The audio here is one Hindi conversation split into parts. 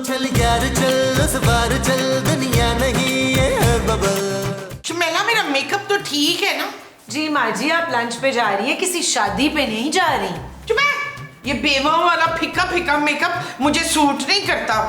चल यार चल, उस बार चल, दुनिया नहीं ये है बबल। शमेला मेरा मेकअप तो ठीक है ना? जी माँ जी, आप लंच पे जा रही है, किसी शादी पे नहीं जा रही। ये बेवाओं वाला फीका फीका मेकअप मुझे सूट नहीं करता।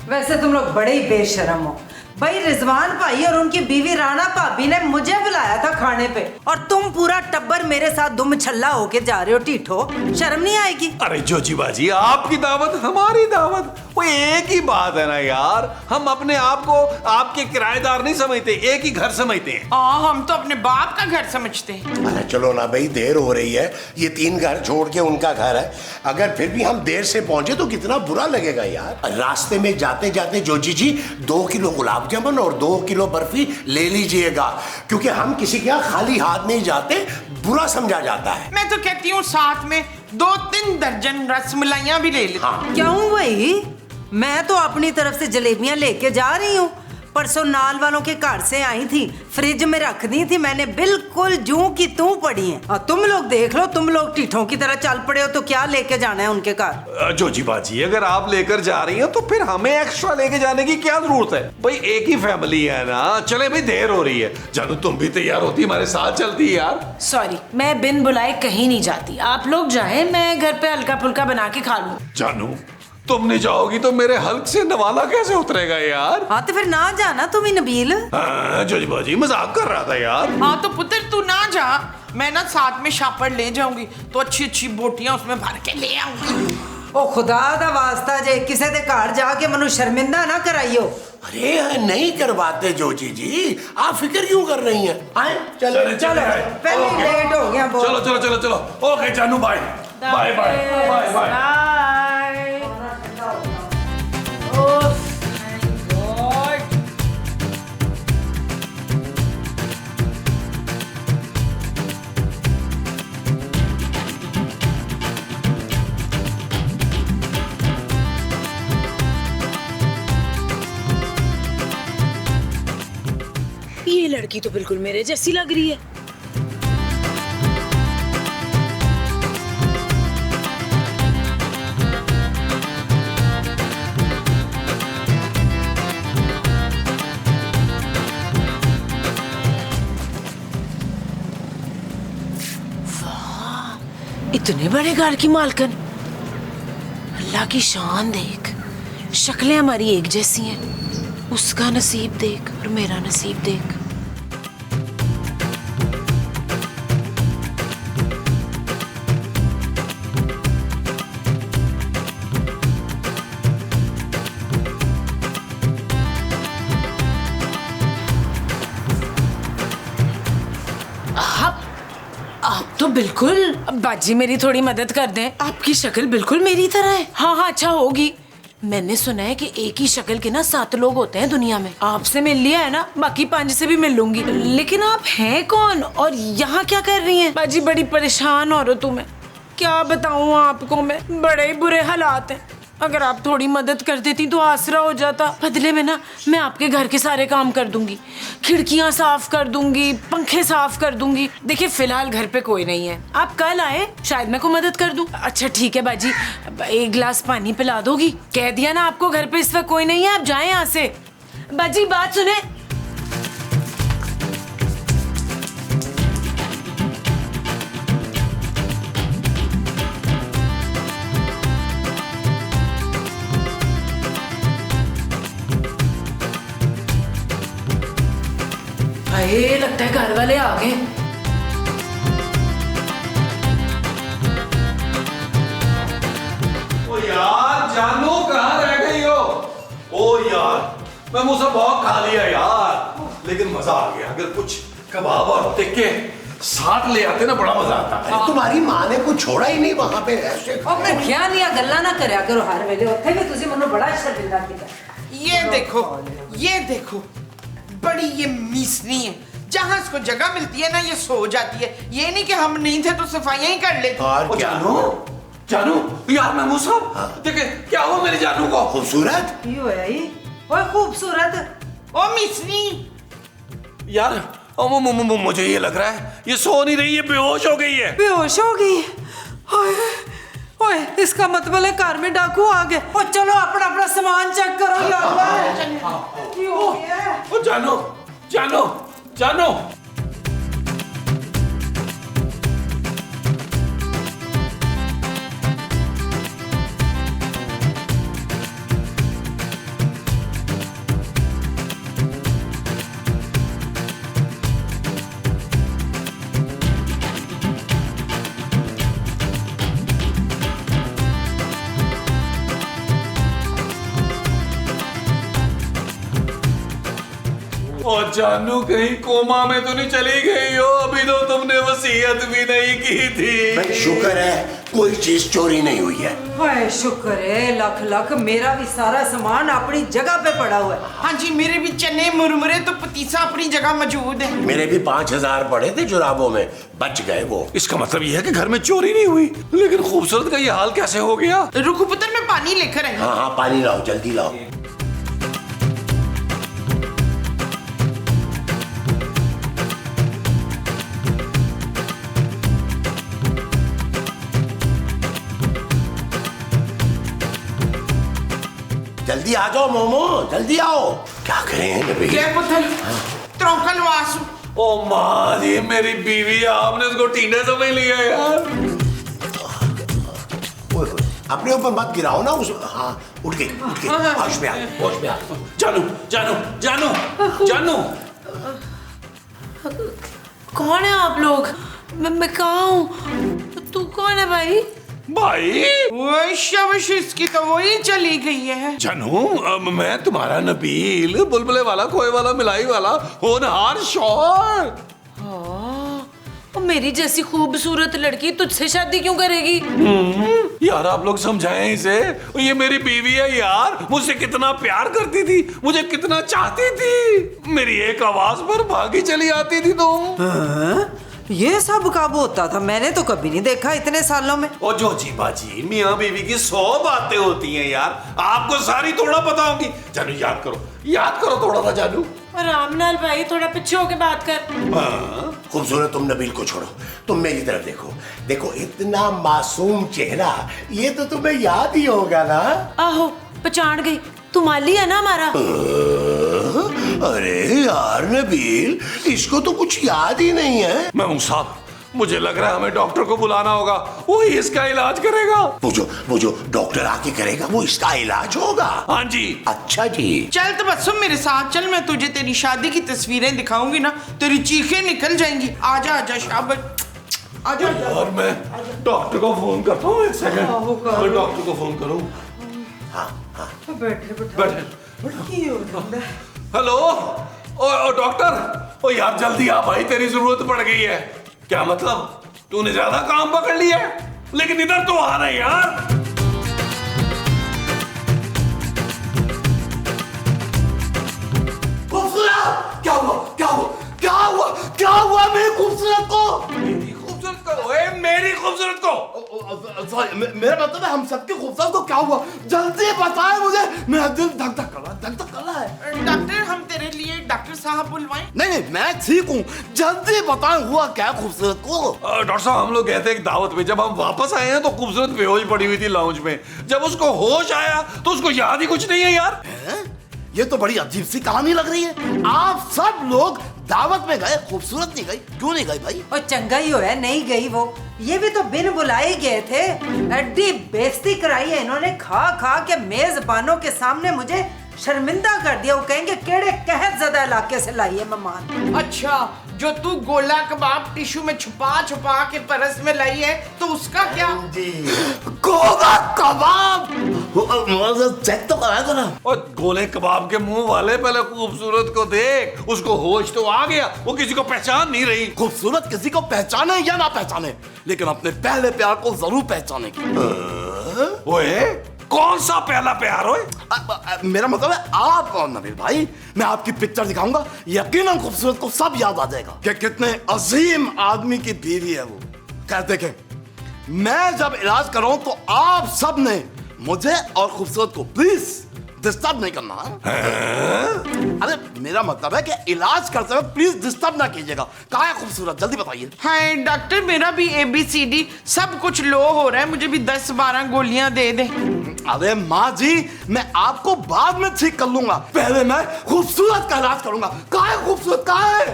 वैसे तुम लोग बड़े ही बेशर्म हो भाई। रिजवान भाई और उनकी बीवी राणा भाभी ने मुझे बुलाया था खाने पे, और तुम पूरा टब्बर मेरे साथ दुम छल्ला होके जा रहे हो। टीठो, शर्म नहीं आएगी? अरे जोजी बाजी, आपकी दावत हमारी दावत, वो एक ही बात है ना यार। हम अपने आप को आपके किराएदार नहीं समझते, एक ही घर समझते हैं। हम तो अपने बाप का घर समझते हैं। अरे चलो ना भाई, देर हो रही है, ये 3 घर छोड़ के उनका घर है। अगर फिर भी हम देर से पहुंचे तो कितना बुरा लगेगा यार। रास्ते में जाते जाते जोजी जी 2 किलो गुलाब जामुन और 2 किलो बर्फी ले लीजिएगा, क्योंकि हम किसी के यहाँ खाली हाथ नहीं जाते, बुरा समझा जाता है। मैं तो कहती हूँ साथ में 2-3 दर्जन रसमलाइयाँ भी ले लेते। हाँ। क्यों भाई, मैं तो अपनी तरफ से जलेबियां लेके जा रही हूँ। परसों नाल वालों के घर से आई थी, फ्रिज में रख दी थी मैंने, बिल्कुल जूं की तूं पड़ी हैं। और तुम लोग देख लो, तुम लोग टीठों की तरह चल पड़े हो, तो क्या लेके जाना है उनके घर? जोजी बाजी, अगर आप लेकर जा रही हैं तो फिर हमें एक्स्ट्रा लेके जाने की क्या जरूरत है भाई? एक ही फैमिली है ना। चले भाई, देर हो रही है। जानू तुम भी तैयार होती, हमारे साथ चलती यार। सॉरी, मैं बिन बुलाए कहीं नहीं जाती। आप लोग जाएं, मैं घर पे हल्का फुल्का बना के खा लूं। जानू, तुम नहीं जाओगी तो मेरे हल्क से नवाला कैसे उतरेगा यार? हाँ तो फिर ना जाना तुम ही, नबील। जोजी बाजी, मजाक कर रहा था यार। हाँ तो पुत्र तू ना जा, मैं ना साथ में शापर ले जाऊंगी, तो अच्छी अच्छी बोटियां उसमें भर के ले आऊंगी। ओ खुदा दा वास्ता जे किसी दे घर जाके मनु शर्मिंदा ना कराइयो। अरे नहीं करवाते जोजी जी, आप फिक्र क्यों कर रही हैं? आए चलो चलो, पहले ही लेट हो गया बहुत। चलो चलो चलो चलो। ओके जानू, bye bye bye bye bye. ये लड़की तो बिल्कुल मेरे जैसी लग रही है। वाह, इतने बड़े घर की मालकन। अल्लाह की शान देख, शक्लें हमारी एक जैसी हैं। उसका नसीब देख और मेरा नसीब देख। आप तो बिल्कुल। बाजी मेरी थोड़ी मदद कर दें, आपकी शक्ल बिल्कुल मेरी तरह है। हाँ हाँ, अच्छा होगी। मैंने सुना है कि एक ही शक्ल के ना 7 लोग होते हैं दुनिया में। आपसे मिल लिया है ना, बाकी 5 से भी मिल लूंगी। लेकिन आप हैं कौन और यहाँ क्या कर रही हैं? बाजी बड़ी परेशान औरत हूँ मैं, क्या बताऊँ आपको मैं। बड़े ही बुरे हालात हैं। अगर आप थोड़ी मदद कर देती तो आसरा हो जाता। बदले में ना मैं आपके घर के सारे काम कर दूंगी, खिड़कियां साफ कर दूंगी, पंखे साफ कर दूंगी। देखिए फिलहाल घर पे कोई नहीं है, आप कल आए, शायद मैं को मदद कर दूं। अच्छा ठीक है बाजी, 1 गिलास पानी पिला दोगी? कह दिया ना आपको घर पे इस वक्त कोई नहीं है, आप जाएं यहाँ से। बाजी बात सुने, अरे लगता है घर वाले आ गए। ओ यार जानू, कहाँ रह गई हो? ओ यार, मैं मुझसे बहुत खा लिया यार, लेकिन मजा आ गया। अगर कुछ कबाब और टिक्के साथ ले आते ना, बड़ा मजा आता है। तुम्हारी माँ ने कुछ छोड़ा ही नहीं वहाँ पे ऐसे। और मैं क्या नहीं गल्ला ना करया करो हर वेले, उत्थे भी तुझे मनो बड़ा शर्मिंदा किया। ये देखो, बड़ी ये मीसनी है। जहाँ इसको जगह मिलती है ना, ये सो जाती है। ये नहीं कि हम नहीं थे तो सफाइयाँ ही कर लेते। और जानू, जानू यार, मैं मुझसे देखे क्या हुआ मेरी जानू को? खूबसूरत ओए खूबसूरत। ओ मिसनी यार, मुझे ये लग रहा है ये सो नहीं रही है, बेहोश हो गई है। बेहोश हो गई? ओए, इसका मतलब है घर में डाकू आ गए। और चलो अपना अपना सामान चक ओ जानो जानो जानो और जानू कहीं कोमा में तो नहीं चली गई हो? अभी तो तुमने वसीयत भी नहीं की थी। भाई शुक्र है कोई चीज चोरी नहीं हुई है। हाय शुक्र है, लख लख। मेरा भी सारा सामान अपनी जगह पे पड़ा हुआ है। हाँ जी, मेरे भी चने मुरमुरे तो पतीसा अपनी जगह मौजूद है। मेरे भी 5000 पड़े थे जुराबों में, बच गए वो। इसका मतलब यह है कि घर में चोरी नहीं हुई, लेकिन खूबसूरत का ये हाल कैसे हो गया? रुको पुत्र, मैं पानी लेकर आई। हाँ हाँ पानी लाओ, जल्दी लाओ। जल्दी आ जाओ मोमो, जल्दी आओ। क्या करें नबी? क्या पुत्र? त्रौकल वासु। ओ माँ, ये मेरी बीवी है, आपने उसको टीने समझ लिया यार। अपने ऊपर मत गिराओ ना उस। हाँ उठ गई, होश में आ, होश में आ। जानू जानू जानू जानू कौन है आप लोग? मैं कहाँ हूँ? तू कौन है भाई? भाई वो शबश, इसकी तो वही चली गई है। जानू, मैं तुम्हारा नबील, बुलबुले वाला, खोए वाला, मिलाई वाला, होनहार शौहर। और मेरी जैसी खूबसूरत लड़की तुझसे शादी क्यों करेगी? यार आप लोग समझाएं इसे, ये मेरी बीवी है यार, मुझसे कितना प्यार करती थी, मुझे कितना चाहती थी, मेरी एक आवाज पर भागी चली आती थी तुम। ये सब कब होता था? मैंने तो कभी नहीं देखा इतने सालों में। और जो जी बाजी मियाँ बीवी की 100 बातें होती हैं यार, आपको सारी थोड़ा पता होगी। जानू याद करो थोड़ा सा जानू। और रामलाल भाई थोड़ा पीछे होके बात कर। खूबसूरत, तुम नबील को छोड़ो, तुम मेरी तरफ देखो। देखो इतना मासूम चेहरा, ये तो तुम्हें याद ही होगा ना? आहो, पहचान गई। तू माली है ना हमारा? अरे यार नबील, इसको तो कुछ याद ही नहीं है। मैं साहब, मुझे लग रहा है हमें डॉक्टर को बुलाना होगा, वही इसका इलाज करेगा। वो जो डॉक्टर आके करेगा वो इसका इलाज होगा। हाँ जी। अच्छा जी। चल तो बस मेरे साथ चल, मैं तुझे तेरी शादी की तस्वीरें दिखाऊंगी ना, तेरी चीखें निकल जाएंगी। आजा आजा शाबाश, आजा। और मैं डॉक्टर को फोन करता हूँ, एक सेकंड। मैं डॉक्टर को फोन करूँ। हेलो, ओ डॉक्टर, ओ यार जल्दी आ भाई, तेरी जरूरत पड़ गई है। क्या मतलब? तूने ज्यादा काम पकड़ लिया है? लेकिन इधर तो आ रहे यार। खूबसूरत, क्या हुआ मेरी खूबसूरत को? मेरी खूबसूरत को मेरा मतलब है हम सबकी खूबसूरत को क्या हुआ? जल्दी बताएं मुझे, मेरा दिल धक धक कर रहा है। डॉक्टर, हम तेरे लिए डॉक्टर साहब बुलवाएं? नहीं, मैं ठीक हूँ, जल्दी बताएं हुआ क्या खूबसूरत को? डॉक्टर साहब, हम लोग गए थे एक दावत में, जब हम वापस आए हैं तो खूबसूरत बेहोश पड़ी हुई थी लाउंज में। जब उसको होश आया तो उसको याद ही कुछ नहीं है यार। ये तो बड़ी अजीब सी कहानी लग रही है। आप सब लोग दावत में गए, खूबसूरत नहीं गई, क्यों नहीं गई भाई? और चंगा ही होया नहीं गई वो, ये भी तो बिन बुलाए गए थे। एड्डी बेइज्जती कराई है इन्होंने, खा खा के मेजबानों के सामने मुझे शर्मिंदा कर दिया। वो कहेंगे केड़े कहत ज़्यादा इलाके से लाई है मेहमान। अच्छा, जो तू गोला कबाब टिश्यू में छुपा छुपा के परस में लाई है, तो उसका क्या? गोला कबाब चेक तो कराया था ना। और गोले कबाब के मुंह वाले, पहले खूबसूरत को देख, उसको होश तो आ गया, वो किसी को पहचान नहीं रही। खूबसूरत किसी को पहचाने या ना पहचाने, लेकिन अपने पहले प्यार को जरूर पहचानेगी। ओए, कौन सा पहला प्यार हो? मेरा मतलब है आप और नबील भाई, मैं आपकी पिक्चर दिखाऊंगा, यकीनन खूबसूरत को सब याद आ जाएगा कि कितने अजीम आदमी की बीवी है वो। खैर देखें, मैं जब इलाज कर रहा हूं तो आप सब ने मुझे और खूबसूरत को प्लीज डिस्टर्ब नहीं करना। अरे मेरा मतलब है कि इलाज करते वक्त प्लीज डिस्टर्ब ना कीजिएगा। कहाँ है खूबसूरत, जल्दी बताइए। हाय डॉक्टर, मेरा भी ABCD सब कुछ लो हो रहा है, मुझे भी 10-12 गोलियां दे दे। अरे माँ जी, मैं आपको बाद में ठीक कर लूंगा, पहले मैं खूबसूरत का इलाज करूंगा। कहाँ है खूबसूरत, कहाँ है?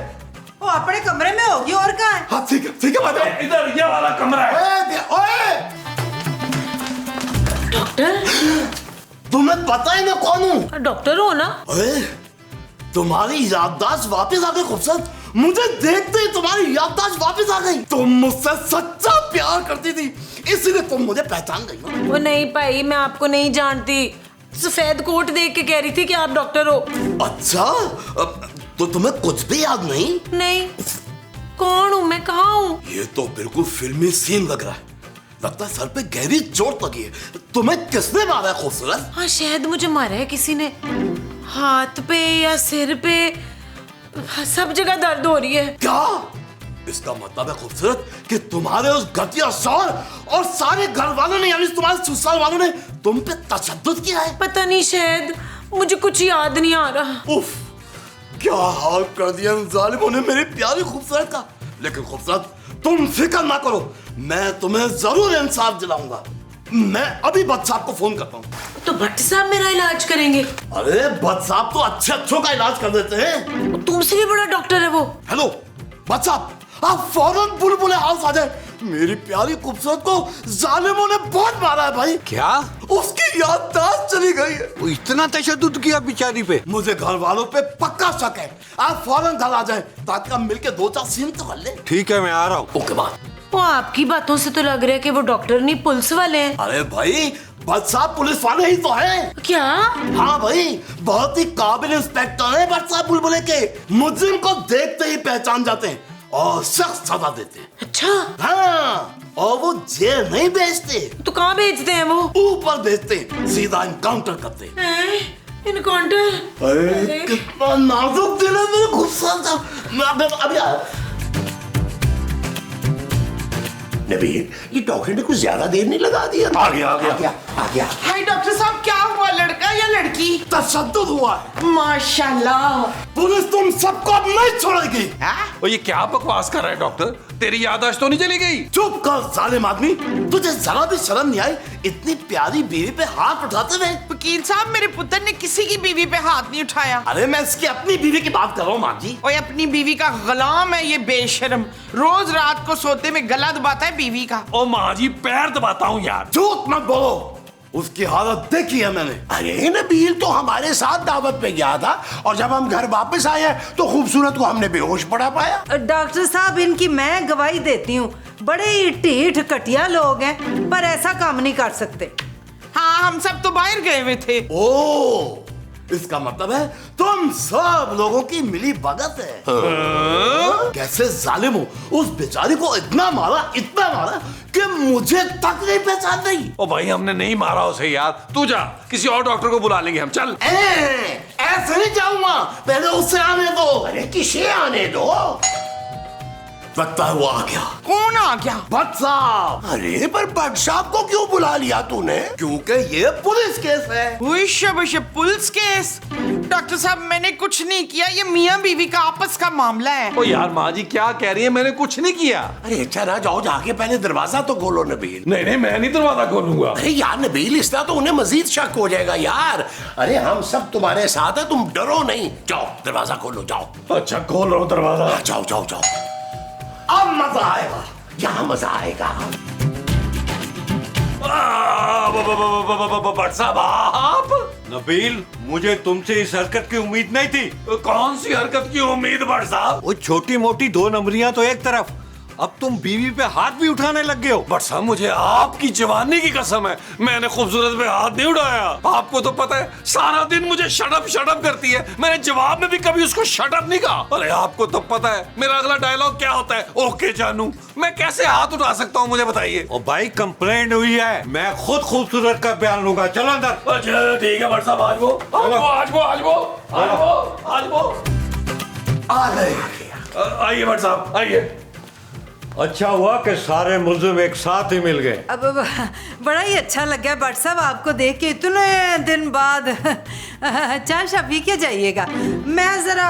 वो अपने कमरे में होगी, और कहाँ है? हाँ ठीक है मैडम। इधर ये वाला कमरा है। ओए, डॉक्टर, तुम्हें पता ही मैं कौन हूँ? डॉक्टर हो ना? ओए, तुम्हारी याददाश्त वापस आ गई खूबसूरत। मुझे देखते ही तुम्हारी याददाश्त वापस आ गई। तुम मुझसे सच्चा प्यार करती थी, इसलिए तुम मुझे पहचान गई ना? वो नहीं पाई, मैं आपको नहीं जानती। सफेद कोट देख के कह रही थी कि आप डॉक्टर हो। अच्छा, तो तुम्हें कुछ भी याद नहीं? नहीं, कौन हूँ मैं, कहाँ हूँ? ये तो बिल्कुल फिल्मी सीन लग रहा है। लगता है सर पे गहरी चोट लगी है। तुम्हें किसने मारा है खूबसूरत? हाँ, शायद मुझे मारा है किसी ने, हाथ पे या सिर पे, सब जगह दर्द हो रही है। क्या? इसका मतलब है खूबसूरत कि तुम्हारे उस घटिया शौहर और सारे घर वालों ने, यानी तुम्हारे ससुराल वालों ने तुम पे तशद्दुद किया है। पता नहीं, शायद, मुझे कुछ याद नहीं आ रहा। उफ, क्या हाल कर दिया इन जालिमों ने मेरी प्यारी खूबसूरत का। लेकिन खूबसूरत, तुम फिक्र ना करो, मैं तुम्हें जरूर इंसाफ दिलाऊंगा। मैं अभी भट्ट साहब को फोन करता हूँ। तो भट्ट साहब मेरा इलाज करेंगे? अरे भट्ट साहब तो अच्छों का इलाज कर देते हैं। तुमसे भी बड़ा डॉक्टर है वो। हेलो भट्ट साहब, आप फौरन बुलबुले हाउस आ जाए। मेरी प्यारी खूबसूरत को जालिमों ने बहुत मारा है भाई। क्या? उसकी याददाश्त चली गई है। वो इतना तशद्दुद किया बेचारी पे? मुझे घर वालों पे पक्का शक है। आप फौरन घर आ जाएं ताकि हम मिलके 2-4 सीन तो कर ले। ठीक है, मैं आ रहा हूँ। ओके बात। वो आपकी बातों से तो लग रहा है कि वो डॉक्टर नहीं, पुलिस वाले हैं। अरे भाई, भट्ट साहब पुलिस वाले ही तो हैं। क्या? हाँ भाई, बहुत ही काबिल इंस्पेक्टर है भट्ट साहब बुलबुले के। मुजरिम को देखते ही पहचान जाते हैं और सख्त सजा देते हैं। अच्छा, हाँ, और वो जेल नहीं भेजते, तो कहाँ भेजते हैं वो? ऊपर भेजते हैं, सीधा इनकाउंटर करते हैं। इनकाउंटर? अरे कितना नाजुक दिल है मेरे खूबसूरत का। मैं अभी आया। नबील, ये डॉक्टर ने कुछ ज्यादा देर नहीं लगा दिया? आ गया। हाय डॉक्टर साहब, क्या हुआ, लड़का या लड़की? तशद्दुद हुआ है। माशाल्लाह। पुलिस तुम सबको अब नहीं छोड़ेगी। और ये क्या बकवास कर रहा है डॉक्टर? तेरी याददाश्त तो नहीं चली गई? चुप कर जालिम आदमी, तुझे जरा भी शर्म नहीं आई इतनी प्यारी बीवी पे हाथ उठाते हुए? वकील साहब, मेरे पुत्र ने किसी की बीवी पे हाथ नहीं उठाया। अरे मैं इसकी अपनी बीवी की बात कर रहा हूँ माँ जी। और अपनी बीवी का गुलाम है ये बेशर्म, रोज रात को सोते में गला दबाता है बीवी का। ओ माँ जी, पैर दबाता हूँ यार। झूठ मत बोलो, उसकी हालत देखी है मैंने। अरे नबील तो हमारे साथ दावत पे गया था और जब हम घर वापस आए हैं तो खूबसूरत को हमने बेहोश पड़ा पाया। डॉक्टर साहब, इनकी मैं गवाही देती हूँ, बड़े ही ढीठ घटिया लोग हैं, पर ऐसा काम नहीं कर सकते। हाँ, हम सब तो बाहर गए हुए थे। ओ, इसका मतलब है तुम सब लोगों की मिली भगत है। कैसे जालिम हो, उस बेचारी को इतना मारा कि मुझे तक नहीं पहचान रही। ओ भाई, हमने नहीं मारा उसे यार। तू जा, किसी और डॉक्टर को बुला लेंगे हम। चल। ऐसे नहीं जाऊंगा, पहले उससे आने दो। अरे किसे आने दो? लगता है वो आ गया। कौन आ गया? भट्ट साहब। अरे पर भट्ट साहब को क्यों बुला लिया तूने? क्योंकि ये पुलिस केस है। Police case? डॉक्टर साहब, मैंने कुछ नहीं किया, ये मियाँ बीवी का आपस का मामला है। ओ यार माँ जी, क्या कह रही है? मैंने कुछ नहीं किया। अरे अच्छा ना, जाओ जाके पहले दरवाजा तो खोलो नबील। नहीं, मैं नहीं दरवाजा खोलूंगा। अरे यार नबील, इस तरह तो उन्हें मजीद शक हो जाएगा यार। अरे हम सब तुम्हारे साथ हैं, तुम डरो नहीं। जाओ दरवाजा खोलो, जाओ। अच्छा, खोल रहा हूँ दरवाजा। जाओ जाओ जाओ, अब मजा आएगा। यहाँ मजा आएगा। भट्ट साहब, आप? नबील, मुझे तुमसे इस हरकत की उम्मीद नहीं थी। कौन सी हरकत की उम्मीद भट्ट साहब? वो छोटी मोटी 2 नंबरियां तो एक तरफ, अब तुम बीवी पे हाथ भी उठाने लग गए हो। भट्ट साहब, मुझे आपकी जवानी की कसम है, मैंने खूबसूरत पे हाथ नहीं उठाया। आपको तो पता है, सारा दिन मुझे शट अप करती है। मैंने जवाब में भी कभी उसको शट अप नहीं कहा। अरे आपको तो पता है मेरा अगला डायलॉग क्या होता है? ओके जानू। मैं कैसे हाथ उठा सकता हूँ, मुझे बताइए। ओ भाई, कंप्लेंट हुई है, मैं खुद खूबसूरत का बयान लूंगा। चलो अंदर। अच्छा ठीक है भट्ट साहब, आज वो आ गए। आइए भट्ट साहब, आइए। अच्छा हुआ कि सारे मुल्जिम एक साथ ही मिल गए। अब बड़ा ही अच्छा लगा भट्ट साहब आपको देख के इतने दिन बाद। चाय शा पी के जाइएगा। मैं जरा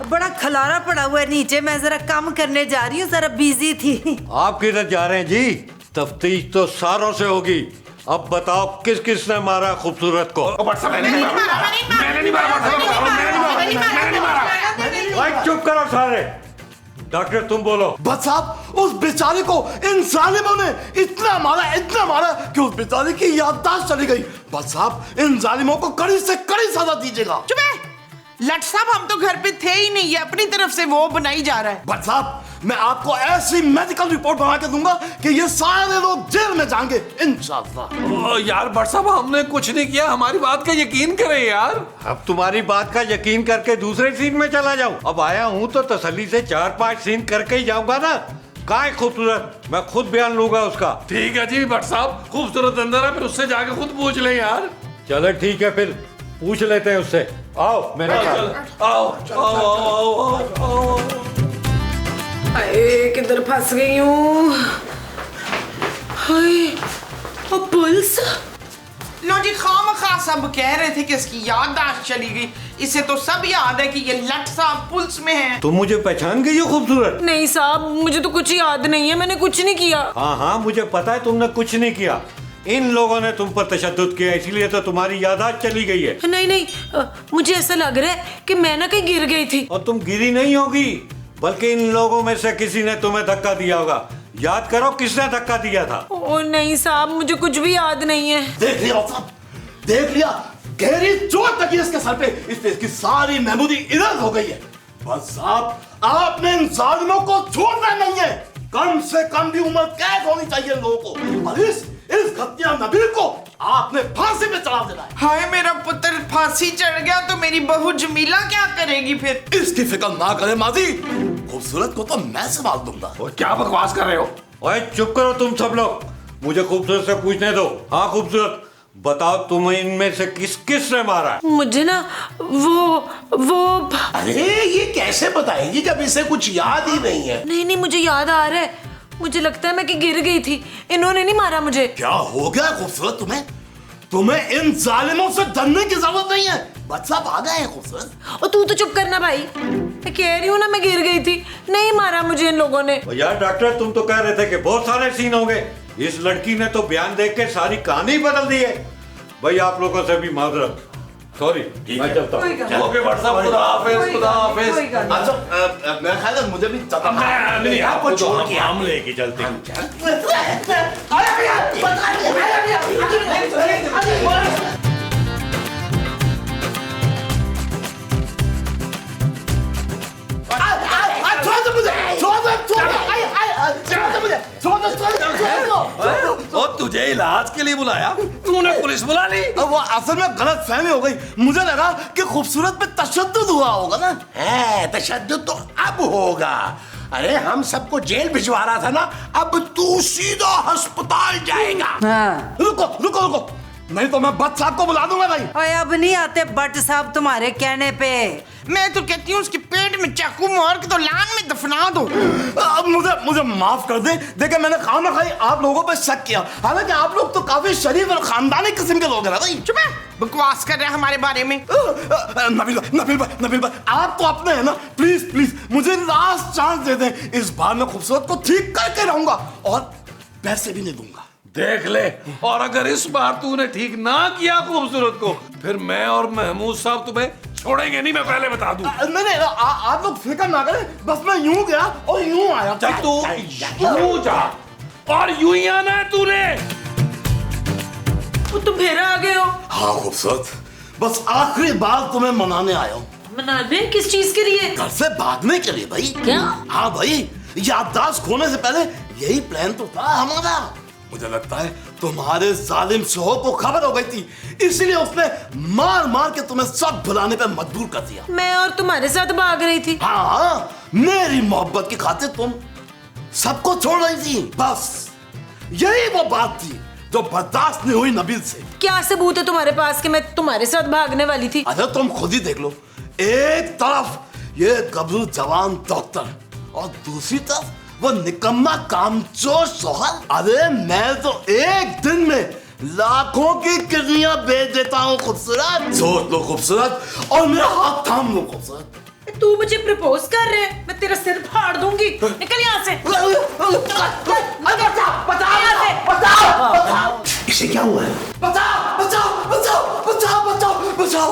बड़ा खलारा पड़ा हुआ है नीचे, मैं जरा काम करने जा रही हूँ, जरा बिजी थी। आप किधर जा रहे हैं जी? तफ्तीश तो सारों से होगी। अब बताओ किस किस ने मारा खूबसूरत को? भाई चुप करो सारे। डॉक्टर तुम बोलो। बस साहब उस बेचारे को इन जालिमों ने इतना मारा कि उस बेचारे की याददाश्त चली गई। बस साहब इन जालिमों को कड़ी से कड़ी सजा दीजिएगा। चुप है लट साहब, हम तो घर पे थे ही नहीं, ये अपनी तरफ से वो बनाई जा रहा है। बट साहब मैं आपको ऐसी मेडिकल रिपोर्ट बना के दूंगा कि ये सारे लोग जेल में जाएंगे इंशाअल्लाह। यार भट्ट साहब हमने कुछ नहीं किया, हमारी बात का यकीन करें यार। अब तुम्हारी बात का यकीन करके दूसरे सीन में चला जाऊं? अब आया हूं तो तसल्ली से 4-5 सीन करके ही जाऊंगा ना। कहाँ है खूबसूरत? मैं खुद बयान लूंगा उसका। ठीक है जी भट्ट साहब, खूबसूरत अंदर है, फिर उससे जाके खुद पूछ ले यार। चलो ठीक है फिर पूछ लेते हैं उससे। आओ मेरे साथ। आओ आओ आओ आओ। अरे किधर फंस गई हूँ? हाय, अब पुल्स। लो जी, खामखा सब कह रहे थे कि इसकी याददाश्त चली गई। इसे तो सब याद है कि ये लट साहब पुलिस में है। तुम मुझे पहचान गई हो खूबसूरत? नहीं साहब, मुझे तो कुछ याद नहीं है, मैंने कुछ नहीं किया। हाँ मुझे पता है तुमने कुछ नहीं किया। इन लोगों ने तुम पर तशद्दुद किया, इसलिए तो तुम्हारी याददाश्त चली गई है। नहीं, मुझे ऐसा लग रहा है कि मैं ना कहीं गिर गई थी। और तुम गिरी नहीं होगी, बल्कि इन लोगों में से किसी ने तुम्हें धक्का दिया होगा। याद करो किसने धक्का दिया था। ओ नहीं साहब, मुझे कुछ भी याद नहीं है। देख लिया साहब, देख लिया, गहरी चोट लगी इसके सर पे, इससे इसकी सारी मेमोरी इरेज हो गई है। बस साहब आपने इन जालिमों को छोड़ना नहीं है। कम से कम भी उम्र कैद होनी चाहिए इन लोगों को। और इस घटिया नबील को आपने फांसी पे चढ़ा देना है। हाय मेरा पुत्र फांसी चढ़ गया तो मेरी बहू जमीला क्या करेगी फिर? इसकी फिक्र ना करे माजी, खूबसूरत को तो मैं संभाल दूंगा। और क्या बकवास कर रहे हो? ओए चुप करो तुम सब लोग, मुझे खूबसूरत से पूछने दो। हाँ खूबसूरत बताओ, तुम्हें इनमें से किस ने मारा है? मुझे ना वो अरे ये कैसे बताएगी जब इसे कुछ याद ही नहीं है। नहीं, मुझे याद आ रहा है। मुझे लगता है मैं कि गिर गई थी, इन्होंने नहीं मारा मुझे। क्या हो गया खूबसूरत तुम्हें इन जालिमों से डरने की जरूरत नहीं है। बच्चा भागा है खूबसूरत। और तू तो चुप करना भाई, मैं कह रही हूँ ना मैं गिर गई थी, नहीं मारा मुझे इन लोगों ने। यार डॉक्टर तुम तो कह रहे थे कि बहुत सारे सीन होंगे, इस लड़की ने तो बयान देख के सारी कहानी बदल दी है। भाई आप लोगों से भी माजरत, सॉरी मैं चलता हूँ। ओके भट्ट साहब, खुदा हाफिज, खुदा हाफिज। अच्छा मेरा ख्याल है मुझे भी नहीं आपको छोड़ के हम लेके चलते हैं। और तुझे इलाज के लिए बुलाया, तूने पुलिस बुला ली। वो असल में गलत फहमी हो गई, मुझे लगा कि खूबसूरत पे तशद्दुद हुआ होगा ना। है तशद्दुद तो अब होगा। अरे हम सबको जेल भिजवा रहा था ना, अब तू सीधा अस्पताल जाएगा। हाँ। रुको, नहीं तो मैं भट्ट साहब को बुला दूंगा भाई। ओए अब नहीं आते भट्ट साहब तुम्हारे कहने पे। मैं तो कहती हूँ उसके पेट में चाकू मार के तो लान में दफना दो। अब मुझे माफ कर दे। देखिए मैंने खामखाई आप लोगों पे शक किया, हालांकि आप लोग तो काफी शरीफ और खानदानी किस्म के लोग हैं ना भाई। चुप है, बकवास कर रहे हैं हमारे बारे में। नबील भाई आप तो अपने हैं ना, प्लीज मुझे लास्ट चांस दे दें। इस बार मैं खूबसूरत को ठीक करके रहूंगा और पैसे भी नहीं दूंगा। देख ले, और अगर इस बार तूने ठीक ना किया खूबसूरत को, फिर मैं और महमूद साहब तुम्हें छोड़ेंगे नहीं, मैं पहले बता दूं। नहीं आप लोग फिक्र ना करें, बस मैं यूं गया और यूं आया। जब तू यूं जा और यूं ही आना है तूने। तुम फिर आ गए हो? हाँ खूबसूरत, बस आखिरी बार तुम्हें मनाने आया हूँ। मनाने? किस चीज के लिए? घर से भागने के लिए भाई। क्या? हाँ भाई, याददाश्त खोने से पहले यही प्लान तो था हमारा। मुझे लगता है तुम्हारे जालिम शोहर को खबर हो गई थी, इसलिए उसने मार के तुम्हें सब भुलाने पे मजबूर कर दिया। मैं और तुम्हारे साथ भाग रही थी। हाँ, मेरी मोहब्बत की खातिर तुम सबको छोड़ रही थी। बस यही वो बात थी जो बर्दाश्त नहीं हुई नबील से। क्या सबूत है तुम्हारे पास कि मैं तुम्हारे साथ भागने वाली थी? अरे तुम खुद ही देख लो, एक तरफ ये गबरू जवान डॉक्टर और दूसरी तरफ वो निकम्मा कामचोर शौहर। अरे मैं तो एक दिन में लाखों की किडनियां बेच देता हूँ खूबसूरत। सोच लो खूबसूरत और मेरा हाथ थाम लो खूबसूरत। तू मुझे प्रपोज कर रहे है, मैं तेरा सिर फाड़ दूंगी। निकल यहाँ से। इसे क्या हुआ है? बचाओ बचाओ बचाओ बचाओ बचाओ बचाओ।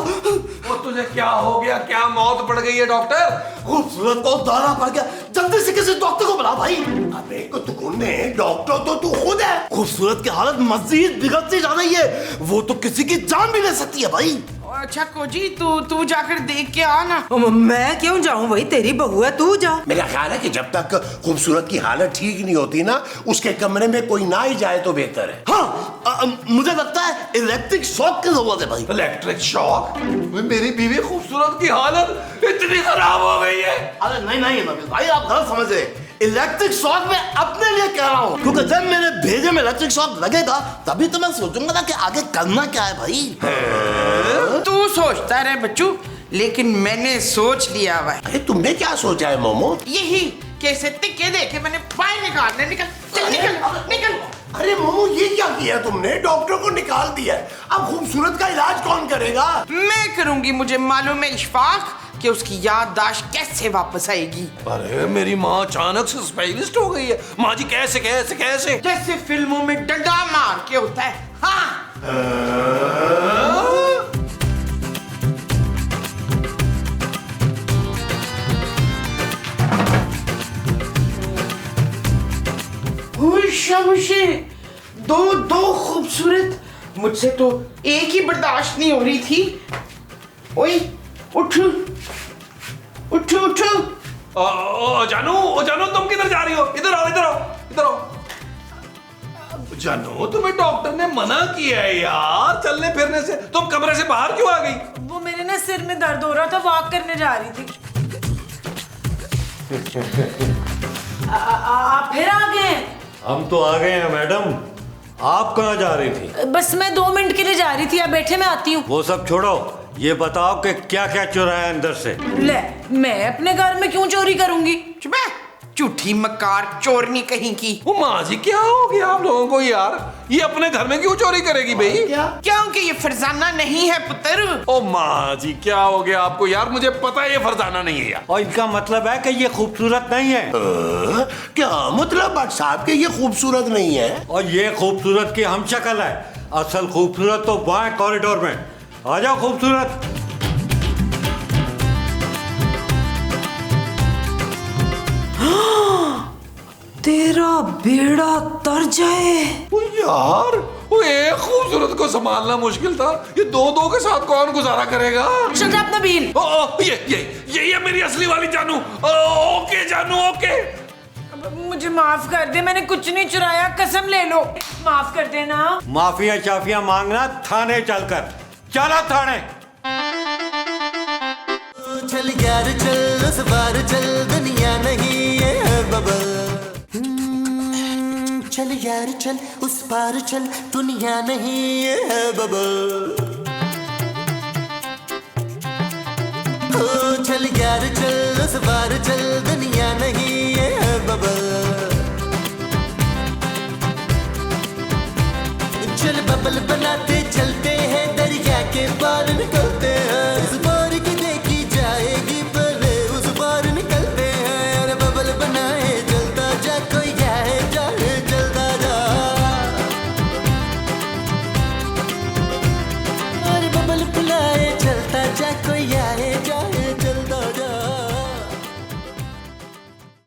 वो तुझे क्या हो गया? क्या मौत पड़ गई है डॉक्टर? खूबसूरत को दौरा पड़ गया, जल्दी से किसी डॉक्टर को बुला भाई। अबे कुत्तुकुन्ने, डॉक्टर तो तू खुद है। खूबसूरत की हालत मजीद बिगड़ती जा रही है, वो तो किसी की जान भी ले सकती है भाई। अच्छा कोजी तू जाकर देख के आ ना। मैं क्यों जाऊं भाई, तेरी बहू है, तू जा। मेरा ख्याल है कि जब तक खूबसूरत की हालत ठीक नहीं होती ना, उसके कमरे में कोई ना ही जाए तो बेहतर है। हाँ, मुझे लगता है इलेक्ट्रिक शॉक की जरूरत है भाई। Electric shock? मेरी बीवी खूबसूरत की हालत इतनी खराब हो गई है। अरे नहीं नहीं नबील भाई, आप गलत समझ रहे। इलेक्ट्रिक शॉक मैं अपने लिए कह रहा हूँ, क्योंकि जब मेरे भेजे में इलेक्ट्रिक शॉक लगेगा तभी तो मैं सोचूंगा ना कि आगे करना क्या है भाई। तू सोचता रहे बच्चू, लेकिन मैंने सोच लिया भाई। अरे तुमने क्या सोचा है मोमो? यही कैसे तिक्के देखे मैंने बाहर निकालने। निकल चल निकल निकल। अरे मोमो ये क्या किया तुमने? डॉक्टर को निकाल दिया। अब खूबसूरत का इलाज कौन करेगा? मैं करूंगी, मुझे मालूम है इशफाक कि उसकी याददाश्त कैसे वापस आएगी। अरे मेरी माँ अचानक से स्पेशलिस्ट हो गई है। माँ जी कैसे कैसे कैसे? जैसे फिल्मों में डंडा मार के होता है। हाँ शाबाशी, दो खूबसूरत। मुझसे तो एक ही बर्दाश्त नहीं हो रही थी। ओए उठ उठ उठ। जानू तुम किधर जा रही हो? इधर आओ इधर आओ इधर आओ। जानू तुम्हें डॉक्टर ने मना किया है यार चलने फिरने से, तुम कमरे से बाहर क्यों आ गई? वो मेरे ना सिर में दर्द हो रहा था, वॉक करने जा रही थी। आप फिर आ गए? हम तो आ गए हैं मैडम, आप कहाँ जा रही थी? बस मैं 2 मिनट के लिए जा रही थी, आप बैठे मैं आती हूँ। वो सब छोड़ो, ये बताओ कि क्या क्या चुराया अंदर से? ले, मैं अपने घर में क्यों चोरी करूंगी? चुप है, झूठी मकार चोरनी कहीं की। वो माँ जी क्या हो गया आप लोगों को यार? ये अपने घर में क्यों चोरी करेगी भाई? क्योंकि ये फरजाना नहीं है पुत्र। ओ माँ जी क्या हो गया आपको यार? मुझे पता है ये फरजाना नहीं है यार। और इनका मतलब है कि ये खूबसूरत नहीं है। क्या मतलब बट साहब के ये खूबसूरत नहीं है? और ये खूबसूरत की हम शक्ल है, असल खूबसूरत तो बाएं कॉरिडोर में। आ जाओ खूबसूरत। तेरा बेड़ा तर जाए। ओ यार वो एक खूबसूरत को संभालना मुश्किल था, ये दो के साथ कौन गुजारा करेगा? Shut up Nabeel. ये मेरी असली वाली जानू। ओके जानू ओके। मुझे माफ कर दे, मैंने कुछ नहीं चुराया, कसम ले लो, माफ कर देना। माफिया चाफिया मांगना थाने चलकर। चला थाने। चल यार चल उस बार चल, दुनिया नहीं है बबल। चल यार चल उस पार चल, दुनिया नहीं है बबल। चल यार चल उस बार चल, दुनिया नहीं है बबल। चल बबल बनाते चलते हैं दरिया के पार को।